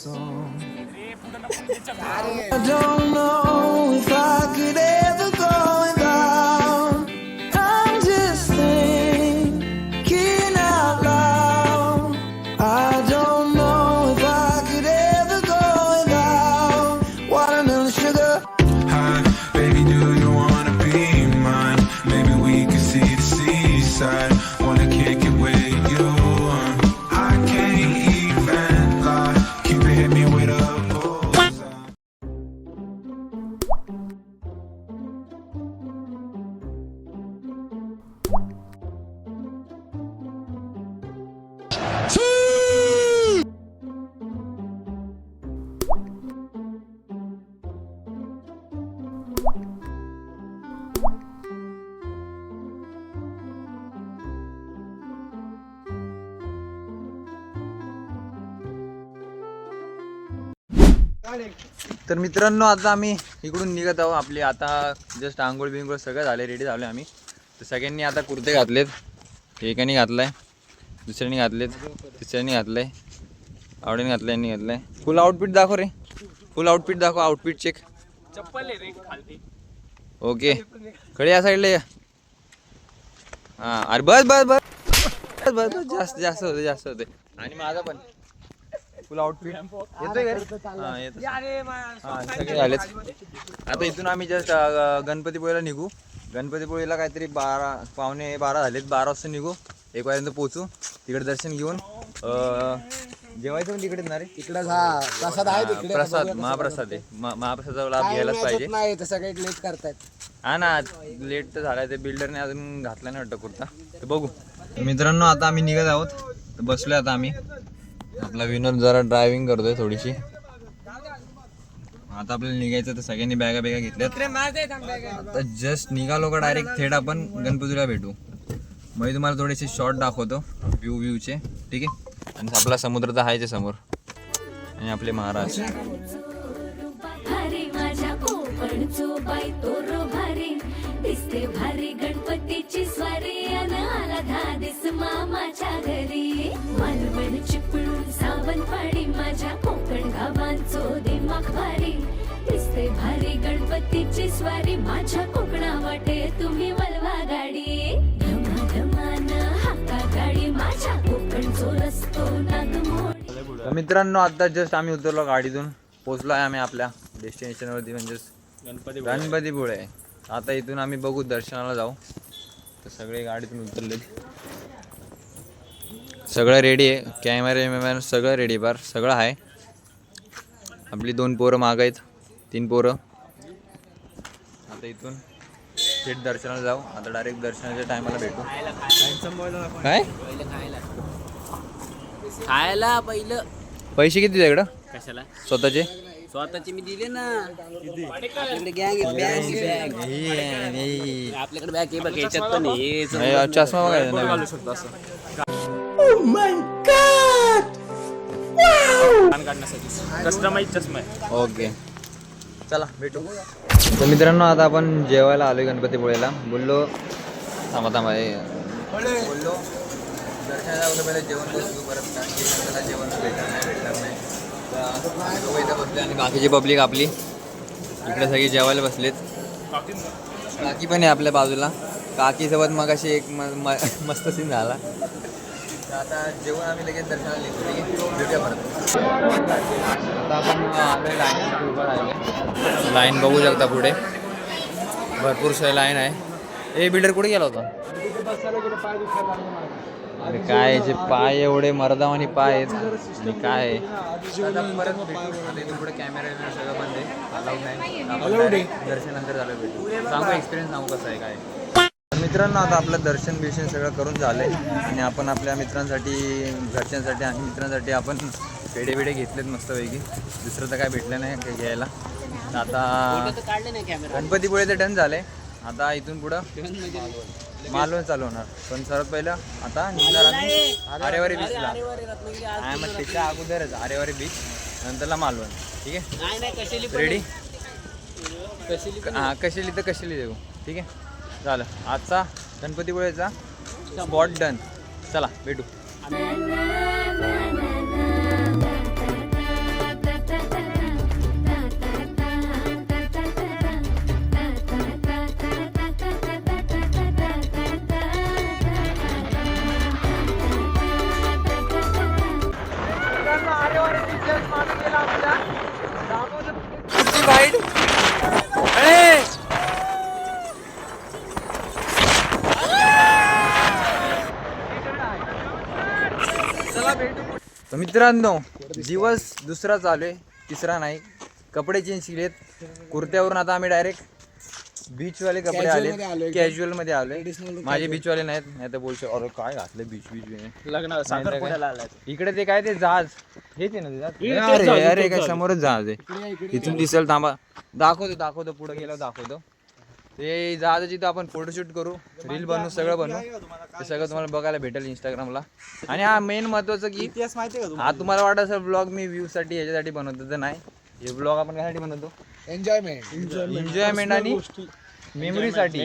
तर मित्रांनो आता आम्ही इकडून निघत आहोत. आपली आता जस्ट आंघोळ बिंघोळ सगळं झाले रेडी झाले आम्ही. तर सगळ्यांनी आता कुर्ते घातलेत. एकाने घातलाय दुसऱ्याने घातलेत तिसऱ्याने घातलंय आवडीने घातलंय यांनी घातलंय. फुल आउटफिट दाखव रे. फुल आउटफिट दाखव. Outfit check. चप्पल आहे रे खालती. ओके खडे या साईडला या. हां अरे बस बस बस बस बस जास्त जास्त होते जास्त होते. आणि माझा पण फुल आउटफिट येतोय का. हां येतो. हां सगळे झालेत. आता इथून आम्ही जस्ट गणपतीपुळेला निघू. गणपतीपुळेला काहीतरी 12 झालेत. 12 वाजता निघू. 1 वाजेपर्यंत पोहोचू. तिकडे दर्शन घेऊन जेवायचं पण तिकडेच ना रे. तिकडे प्रसाद आहे तिकडे. प्रसाद महाप्रसाद आहे. महाप्रसादाचा लाभ घ्यायलाच पाहिजे. नाही तर सगळे लेट करतायत. हा ना लेट तर झालाय. ते बिल्डरने अजून घातला नाही वाटतं कुर्ता. तर बघू मित्रांनो आता आम्ही निघत आहोत. तर बसलोय आता आम्ही. आपला विनोद जरा ड्रायव्हिंग करतोय थोडीशी. आता आपल्याला निघायचं तर सगळ्यांनी बॅगा घेतल्यात. आता जस्ट निघालो का डायरेक्ट थेट आपण गणपतीला भेटू. मग तुम्हाला थोडेसे शॉर्ट दाखवतो व्ह्यूचे ठीक आहे. आणि आपला समुद्र तर आहे समोर आणि आपले महाराज. भारी माझ्या कोकणचो बाई तोरो भारी दिसते भारी गणपतीची स्वारी अन आला धादिस मामाच्या घरी. मालवण चिपळूण सावंतवाडी माझ्या कोकण गावांचो दिमाग भारी दिसते भारी गणपतीची स्वारी. माझ्या कोकणा वाटे तुम्ही वलवा गाडी धमाधमान हाका गाडी माझ्या कोकणचो रस्तो नागमोड. मित्रांनो आता जस्ट आम्ही उतरलो गाडीतून. पोहोचलो आहे आम्ही आपल्या डेस्टिनेशनवरती म्हणजेच गणपतीपुळे. आता इथून आम्ही बघू दर्शनाला जाऊ. तर सगळे गाडीतून उतरले. सगळं रेडी आहे. कॅमेरा सगळं रेडी बार सगळं आहे. आपली 2 पोरं मागं आहेत. 3 पोरं. आता इथून थेट दर्शनाला जाऊ. आता डायरेक्ट दर्शनाच्या टायमाला भेटू. काय खायला पहिलं पैसे किती तुझ्याकडं कशाला स्वतःचे. स्वतःची मी दिले ना. आपल्याकडे गँग आपल्याकडे बॅग आहे बघ, याच्यात पण आहे. चष्मा बघायचा कस्टमाइज चष्मा आहे. ओके चला भेटू. तर मित्रांनो आता आपण जेवायला आलोय गणपतीपुळेला. बोललो थांबा बोललो दर्शनाला वगैरे पहिले जेवण बसू परत त्याला जेवण भेटणार नाही तर लोक इथं बसले आणि बाकीची पब्लिक आपली इकडे सगळी जेवायला बसलेत. काकी पण आहे आपल्या बाजूला. काकीसोबत मग अशी एक मस्त सीन झाला. तर आता जेवण आम्ही लगेच दर्शनाला निघतो. ठीक आहे भेटूया परत. आता आपण आलोय लाईनमध्ये उभं राहिले. लाईन बघू शकता पुढे भरपूर लाईन आहे. ए बिल्डर कुठे गेला होता? अरे काय याचे पाय एवढे मर्दावानी पाय आहेत आणि काय आता परत भेटू. पुढे कॅमेरा सगळं बंद आहे. अलाउड नाही. दर्शन नंतर झालं भेटू. सांगू एक्सपिरियन्स सांगू कसं आहे काय. मित्रांनो आता आपलं दर्शन बिर्शन सगळं करून झालंय आणि आपण आपल्या मित्रांसाठी घरच्यांसाठी आणि मित्रांसाठी आपण पेढे बिडे घेतलेत मस्तपैकी. दुसरं तर काय भेटलं नाही काही घ्यायला. आता काढले नाही कॅमेरा. गणपतीपुळे तर डन झालंय. आता इथून पुढं मालवण चालू होणार. पण सर्वात पहिलं आता निघणार आम्ही आरेवारी बीचला. मग त्याच्या अगोदरच आरेवारी बीच नंतरला मालवण. ठीक आहे रेडी. हां कशेली तर कशेली देऊ. ठीक आहे झालं. आजचा गणपतीपुळेचा स्पॉट डन. चला भेटू. तर मित्रांनो दिवस दुसरा चालू आहे, तिसरा नाही. कपडे चेंज केलेत. कुर्त्यावरून आता आम्ही डायरेक्ट बीचवाले कपडे आले. कॅज्युअल मध्ये आलोय. माझे बीचवाले नाहीत. नाही तर बोलशो अरे काय घातलं बीच लग्न इकडे ते काय ते जहाज हेच आहे ना ते जहाज. अरे काय समोरच जहाज आहे. इथून दिसेल. थांबा दाखवतो पुढे गेल्यावर दाखवतो. ते जहाजाची तर आपण फोटोशूट करू, रील बनवू, सगळं बनवू. ते सगळं तुम्हाला बघायला भेटेल इंस्टाग्रामला. आणि हा मेन महत्वाचं की हा तुम्हाला वाटत असेल ब्लॉग मी व्ह्यू साठी ह्याच्यासाठी बनवतो तर नाही. हे ब्लॉग आपण कशासाठी बनवतो? एन्जॉयमेंट आणि मेमरीसाठी.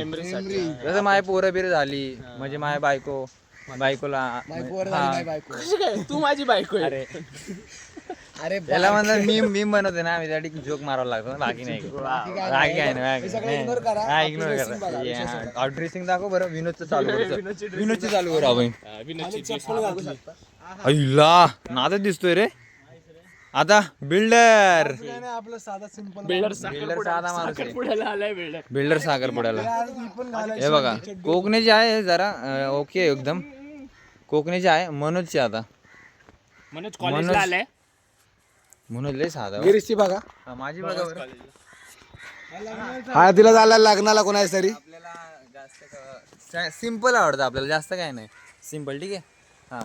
जसं माझी पोरं बिरं झाली म्हणजे माझ्या बायकोला तू माझी बायको आहे. अरे त्याला म्हणलं मी बनवते ना. आम्ही त्यासाठी जोक मारावा लागतो. बाकी नाही इग्नोर करा. ड्रेसिंग दाखव बरं. विनोदचं चालू करू आपण. अय्ला नादच दिसतोय रे. आता बिल्डर साधा माणूस. बिल्डर साखरपुड्याला हे बघा. कोकणीचे आहे जरा ओके एकदम. कोकणीचे आहे. मनोजचे आता मनोज लय साधा. बघा माझी बघा बरं. हा तिला झाला लग्नाला कोणाच तरी. आपल्याला सिम्पल आवडतं. आपल्याला जास्त काय नाही. सिम्पल ठीक आहे. हा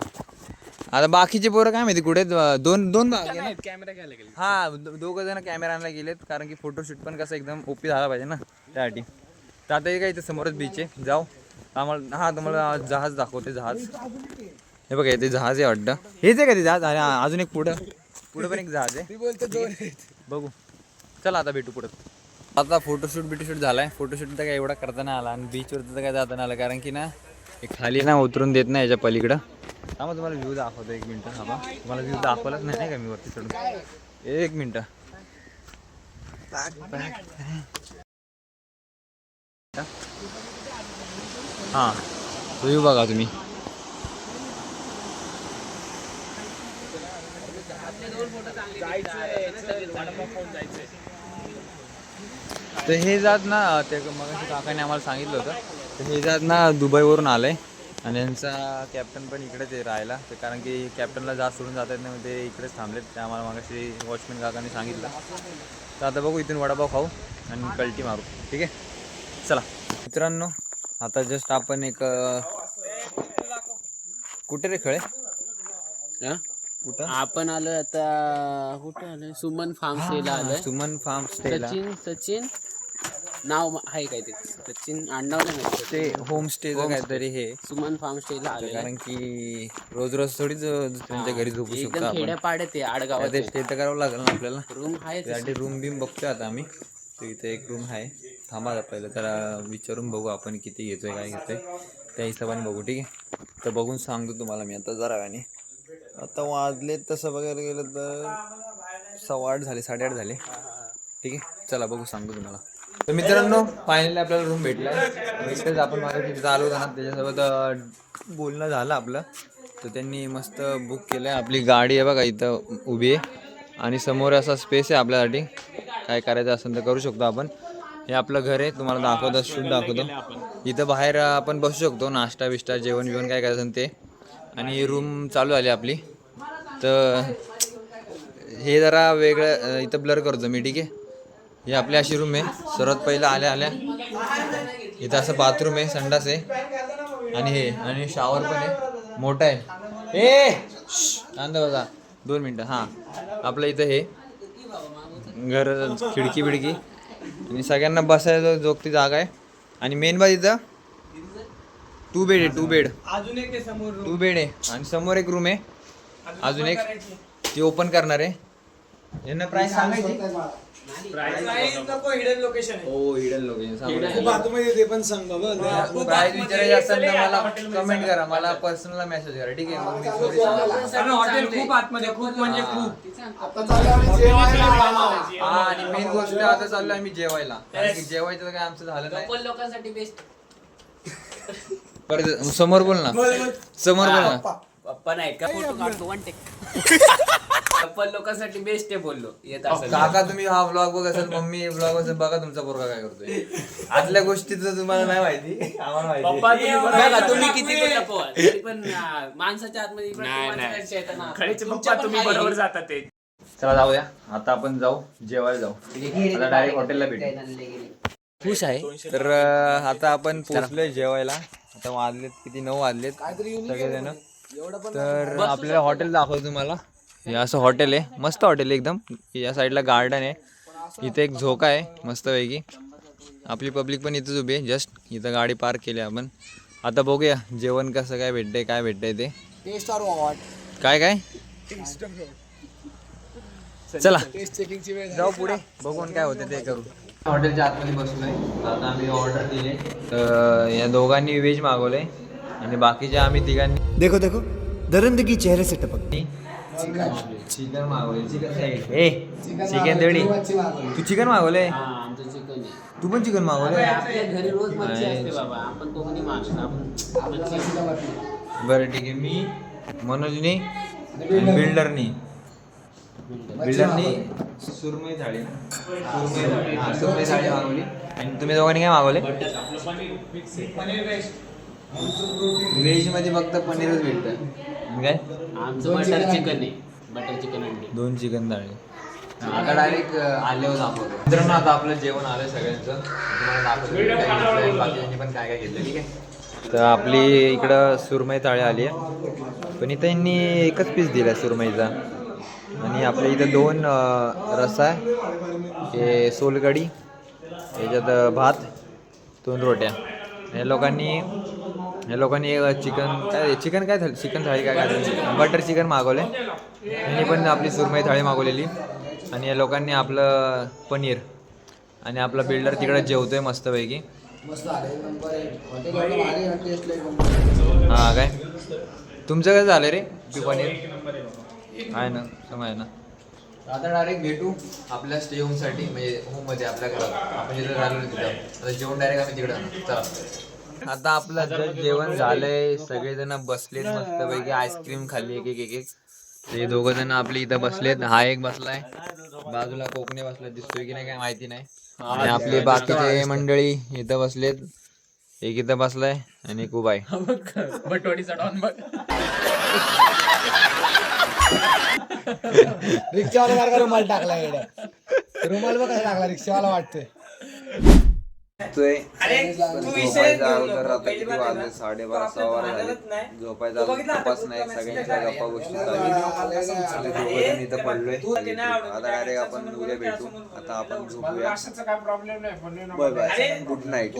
आता बाकीचे पोरं काय माहिती कुठे दोन कॅमेरा घ्यायला गेले. हा दोघं जण कॅमेरा आणायला गेलेत. कारण की फोटोशूट पण कसं एकदम ओपी झाला पाहिजे ना त्यासाठी. तर आता हे काय इथं समोरच बीच आहे. जाऊ आम्हाला. हा तुम्हाला जहाज दाखवते. जहाज हे बघा. ते जहाज आहे वाटतं. हेच आहे का ते जहाज? आणि अजून एक पुढं पण एक जहाज आहे. बघू चला आता भेटू पुढं. आता फोटोशूट झालाय. फोटोशूट तर काय एवढा करता नाही आला आणि बीचवरती तर काय जाता नाही आला कारण की ना हे खाली ना उतरून देत नाही याच्या पलीकडं. हा मग तुम्हाला व्ह्यू दाखवतो. एक मिनटं थांबा. तुम्हाला व्ह्यू दाखवलाच नाही का मी वरती चढून. एक मिनटं. हां व्ह्यू बघा तुम्ही. तर हे जात ना ते मग काकाने आम्हाला सांगितलं होतं. तर हे जात ना दुबईवरून आलंय आणि यांचा कॅप्टन पण इकडेच आहे राहायला. तर कारण की कॅप्टनला जास्त सोडून जात नाही ते इकडेच थांबलेत. ते आम्हाला मागाशी वॉचमॅन काकाने सांगितलं. तर आता बघू इथून वडापाव खाऊ आणि कल्टी मारू. ठीक आहे चला मित्रांनो. आता जस्ट आपण एक कुठे रे खळे कुठं आपण आलो आता कुठं आलोय सुमन फार्म स्टेला आलोय. सुमन फार्म स्टेला. सचिन नाव आहे काय ते सचिन आडनाव नाही माहिती. ते होम स्टेचं काहीतरी हे, सुमन फार्म स्टेला आलोय. कारण की रोज रोज थोडीच दुसऱ्यांच्या घरी झोपू शकतो एकदम आपण. खेड्यापाड्यात आहे आडगावात. ते स्टे तर करावं लागेल ना आपल्याला. रूम आहे त्यासाठी रूम बिम बघतोय आता आम्ही. तर इथे एक रूम आहे. थांबा आता पहिलं त्याला विचारून बघू आपण किती घेतोय काय घेतोय त्या हिशोबाने बघू. ठीक आहे, तर बघून सांगतो तुम्हाला मी आता जरा वेळाने. आता वाजले तसं बघायला गेलं तर 8:15 झाले, 8:30 झाले. ठीक आहे, चला बघू सांगतो तुम्हाला. तर मित्रांनो फायनली आपल्याला रूम भेटला. इथेच आपण माझ्या तिथं आलो होतो ना, त्याच्यासोबत बोलणं झालं आपलं. तर त्यांनी मस्त बुक केलं आहे. आपली गाडी आहे बघा इथं उभी आहे आणि समोर असा स्पेस आहे आपल्यासाठी. काय करायचं असेल तर करू शकतो आपण. हे आपलं घर आहे, तुम्हाला दाखवतो, शूट दाखवतो. इथं बाहेर आपण बसू शकतो, नाश्ता बिष्टा जेवण बिवण काय करायचं ते. आणि रूम चालू आली आपली. तर हे जरा वेगळं इथं ब्लर करतो मी. ठीक आहे, ही आपली अशी रूम आहे. सर्वात पहिलं आल्या आल्या इथं असं बाथरूम आहे, संडास आहे आणि हे आणि शॉवर पण आहे, मोठा आहे. ए शांत बघा 2 मिनटं. हां, आपलं इथं हे घर, खिडकी बिडकी आणि सगळ्यांना बसायला जोगती जागा आहे. आणि मेन बाज इथं 2 बेड आहे, 2 बेड. अजून एक समोर 2 बेड आहे आणि समोर एक रूम आहे अजून एक, ती ओपन करणार आहे. यांना प्राइस सांगायची. नको, हिडन लोकेशन आहे. हो, हिडन लोकेशन. बातमी ते पण सांग बाबा. प्राइस विचारायची असेल तर मला कमेंट करा, मला पर्सनल मेसेज करा. ठीक आहे, मग मी story सांगतो. कारण हॉटेल खूप आतमध्ये, खूप म्हणजे खूप. हा, आणि मेन गोष्ट आता चाललो आम्ही जेवायला. कारण की जेवायचं तर काय आमचं झालं नाही. कपल लोकांसाठी बेस्ट. परत समोर बोल ना, समोर बोल ना. पप्पा नाही का फोटो काढतो 1 टेक. कपल लोकांसाठी बेस्ट आहे बोललो. येत असेल काका तुम्ही हा ब्लॉग बघ असेल, मम्मी ब्लॉग असेल, बघा तुमचा पोरगा काय करतोय. आतल्या गोष्टी तर तुम्हाला नाही माहिती, आम्हाला माहिती. पप्पा बघा तुम्ही किती पण लपवा तरी पण माणसाच्या आतमध्ये पप्पा तुम्ही बरोबर जातात ते. चला जाऊया, आता आपण जाऊ जेवायला जाऊ. आता डायरेक्ट हॉटेलला भेटू. खुश आहे. तर आता आपण पोहोचलोय जेवायला. आता वाजलेत किती, 9 वाजलेत सगळेजण. तर आपल्याला हॉटेल दाखवतो तुम्हाला. हे असं हॉटेल आहे, मस्त हॉटेल आहे एकदम. या साईडला गार्डन आहे, इथे एक झोका आहे मस्तपैकी. आपली पब्लिक पण इथंच उभी आहे, जस्ट इथं गाडी पार्क केली आपण. आता बघूया जेवण कसं काय भेटतंय, काय भेटतंय ते. काय काय चला जाऊ पुढे, बघून काय होतं ते करू. हॉटेलच्या आतमध्ये बसलोय. आता आम्ही ऑर्डर दिली. तर या दोघांनी व्हेज मागवलंय आणि बाकीच्या आम्ही तिघांनी देखो देखो दरिंदगी चेहरे से टपक. चिकन मागवले. चिकन तेवढी तू चिकन मागवलंय. आमचं चिकन आहे. तू पण चिकन मागवलंय. आपल्या घरी रोज मच्छी असते बाबा. आपण कोकणी माणूस, आपण मच्छी. बरं ठीक आहे. मी मनोजनी बिल्डरनी सुरमई थाळी मागवली. आणि तुम्ही दोघांनी काय मागवले? व्हेज मध्ये फक्त पनीरच भेटतं. काय आमचं बटर चिकन आहे. बटर चिकन अंडी. 2 चिकन थाळी. आता डायरेक्ट आल्यावर दाखवतो. मित्रांनो आता आपलं जेवण आलंय सगळ्यांचं. तुम्हाला दाखवतो बाकीच्यांनी पण काय काय घेतलं. ठीक आहे, तर आपली इकडं सुरमई थाळी आली आहे, पण इथं यांनी एकच पीस दिला सुरमईचा. आणि आपल्या इथं 2 रस्सा आहे, हे सोलकढी, याच्यात भात, 2 रोट्या. या लोकांनी चिकन थाळी काय बटर चिकन मागवले. यांनी पण आपली सुरमई थाळी मागवलेली. आणि या लोकांनी आपलं पनीर. आणि आपला बिल्डर तिकडे जेवतोय मस्तपैकी. हां, काय तुमचं काय झालं रे? पनीर आहे ना, समज ना. आता डायरेक्ट भेटू आपल्या स्टे होमसाठी, म्हणजे होममध्ये आपल्या घरात आपण जिथं राहिलो तिथं. आता जेवण डायरेक्ट आम्ही तिकडं. चला आता आपलं जर जेवण झालंय, सगळेजण बसलेत मस्तपैकी. आईस्क्रीम खाल्ली एक. ते 2 जण आपले इथं बसलेत. हा एक बसलाय बाजूला, कोकणे बसला, दिसतोय की नाही काय माहिती नाही. आणि आपले बाकीचे मंडळी इथं बसलेत. एक इथं बसलाय आणि एक उभा आहे. बटवाडीचा डॉन बघ. रिक्षावाला रुमाल टाकला. रुमाल बघ कसा टाकला रिक्षावाला वाटतोय. निघतोय पण झोपायच्या अगोदर आता किती वाजले 12:30 6 झाले झोपायचा तपास नाही सगळ्यांच्या गप्पा गोष्टी चालू दोघं इथं पडलोय आता डायरेक्ट आपण उद्या भेटू आता आपण झोपूया बाय बाय गुड नाईट